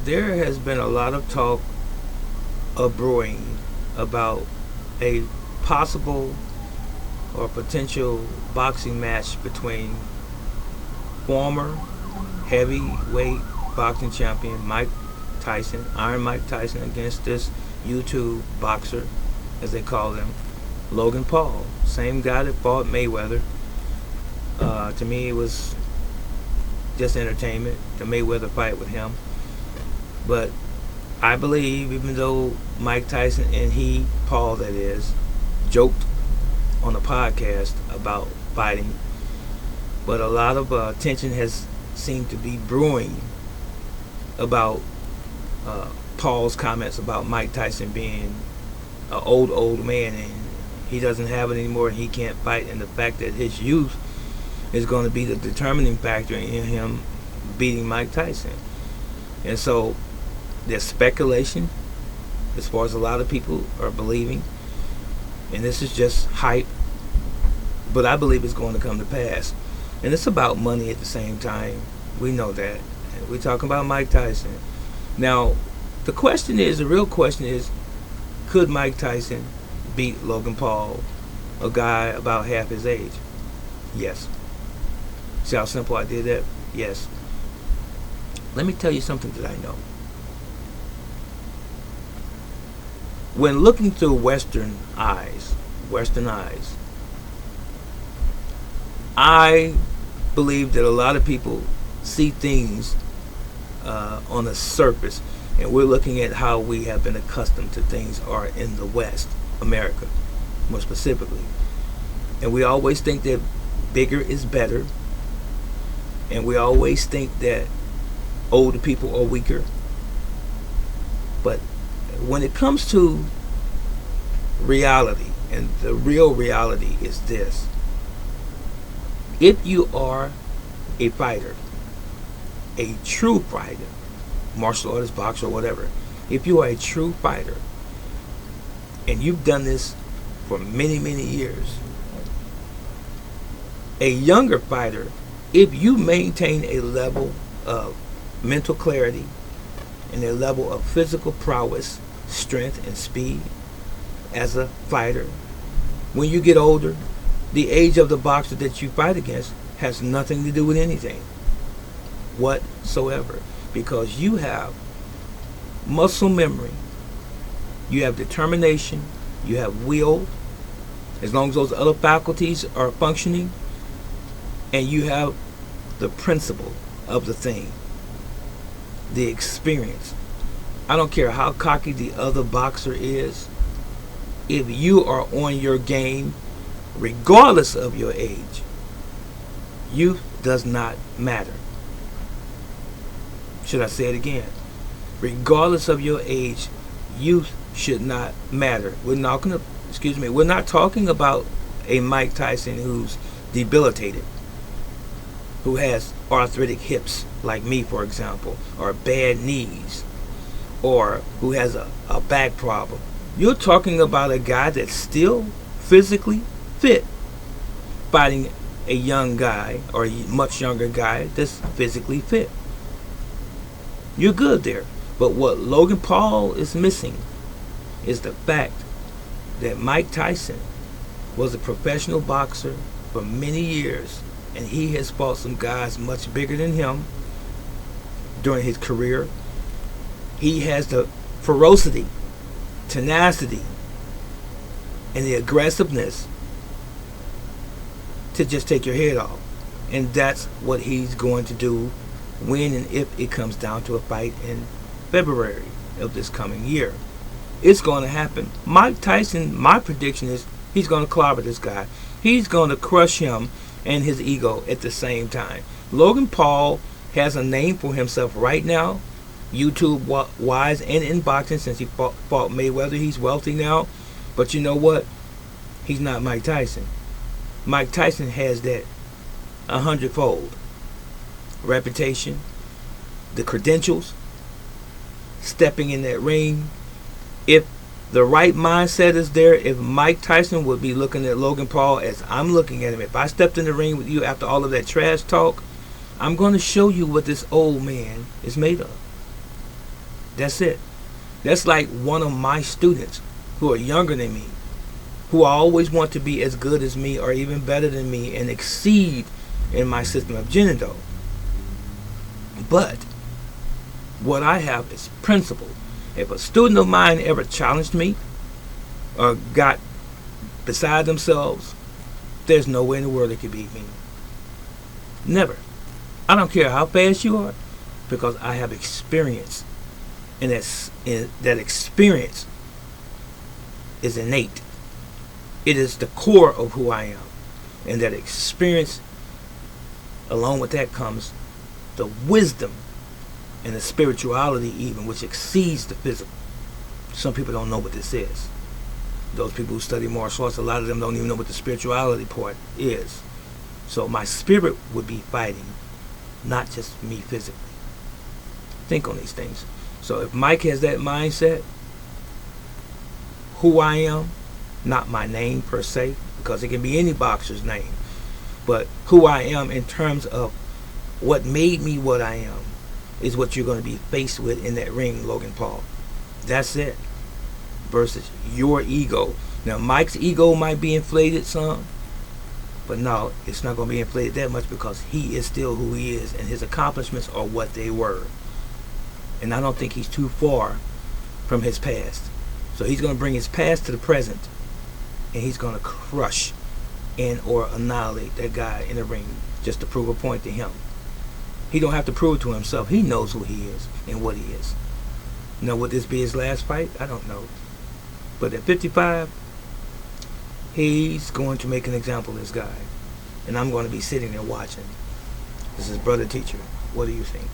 there has been a lot of talk of brewing about a possible or potential boxing match between former heavyweight boxing champion Mike Tyson, Iron Mike Tyson, against this YouTube boxer, as they call him, Logan Paul. Same guy that fought Mayweather. To me, it was just entertainment, the Mayweather fight with him. But I believe, even though Mike Tyson and Paul that is, joked on a podcast about fighting, but a lot of tension has seemed to be brewing about Paul's comments about Mike Tyson being an old man and he doesn't have it anymore and he can't fight, and the fact that his youth is going to be the determining factor in him beating Mike Tyson. And so there's speculation as far as a lot of people are believing, and this is just hype, but I believe it's going to come to pass. And it's about money at the same time. We know that. And we're talking about Mike Tyson. Now, the real question is, could Mike Tyson beat Logan Paul, a guy about half his age? Yes. See how simple I did that? Yes. Let me tell you something that I know. When looking through Western eyes, I believe that a lot of people see things on the surface, and we're looking at how we have been accustomed to things are in the West, America, more specifically. And we always think that bigger is better, and we always think that older people are weaker. But when it comes to reality, and the real reality is this: if you are a fighter, a true fighter, martial artist, boxer, or whatever, if you are a true fighter and you've done this for many, many years, a younger fighter, if you maintain a level of mental clarity and a level of physical prowess, strength, and speed as a fighter, when you get older, the age of the boxer that you fight against has nothing to do with anything whatsoever, because you have muscle memory, you have determination, you have will, as long as those other faculties are functioning, and you have the principle of the thing, the experience. I don't care how cocky the other boxer is, if you are on your game, regardless of your age, youth does not matter. Should I say it again? Regardless of your age, youth should not matter. We're not talking about a Mike Tyson who's debilitated, who has arthritic hips, like me, for example, or bad knees, or who has a back problem. You're talking about a guy that's still physically fit, fighting a young guy or a much younger guy that's physically fit. You're good there. But what Logan Paul is missing is the fact that Mike Tyson was a professional boxer for many years, and he has fought some guys much bigger than him during his career. He has the ferocity, tenacity, and the aggressiveness to just take your head off. And that's what he's going to do when and if it comes down to a fight in February of this coming year. It's going to happen. Mike Tyson, my prediction is he's going to clobber this guy. He's going to crush him and his ego at the same time. Logan Paul has a name for himself right now, YouTube wise and in boxing, since he fought Mayweather. He's wealthy now. But you know what? He's not Mike Tyson. Mike Tyson has that 100-fold reputation, the credentials, stepping in that ring. If the right mindset is there, if Mike Tyson would be looking at Logan Paul as I'm looking at him, if I stepped in the ring with you after all of that trash talk, I'm going to show you what this old man is made of. That's it. That's like one of my students who are younger than me, who always want to be as good as me or even better than me and exceed in my system of Genido. But what I have is principle. If a student of mine ever challenged me or got beside themselves, there's no way in the world they could beat me. Never. I don't care how fast you are, because I have experience, and that experience is innate. It is the core of who I am, and that experience, along with that comes the wisdom and the spirituality even, which exceeds the physical. Some people don't know what this is. Those people who study martial arts, a lot of them don't even know what the spirituality part is. So my spirit would be fighting, not just me physically. Think on these things. So if Mike has that mindset, who I am, not my name per se, because it can be any boxer's name, but who I am in terms of what made me what I am is what you're going to be faced with in that ring, Logan Paul. That's it. Versus your ego. Now Mike's ego might be inflated some, but no, it's not going to be inflated that much, because he is still who he is, and his accomplishments are what they were. And I don't think he's too far from his past. So he's going to bring his past to the present, and he's going to crush and or annihilate that guy in the ring just to prove a point to him. He don't have to prove it to himself. He knows who he is and what he is. Now, would this be his last fight? I don't know. But at 55, he's going to make an example of this guy. And I'm going to be sitting there watching. This is Brother Teacher. What do you think?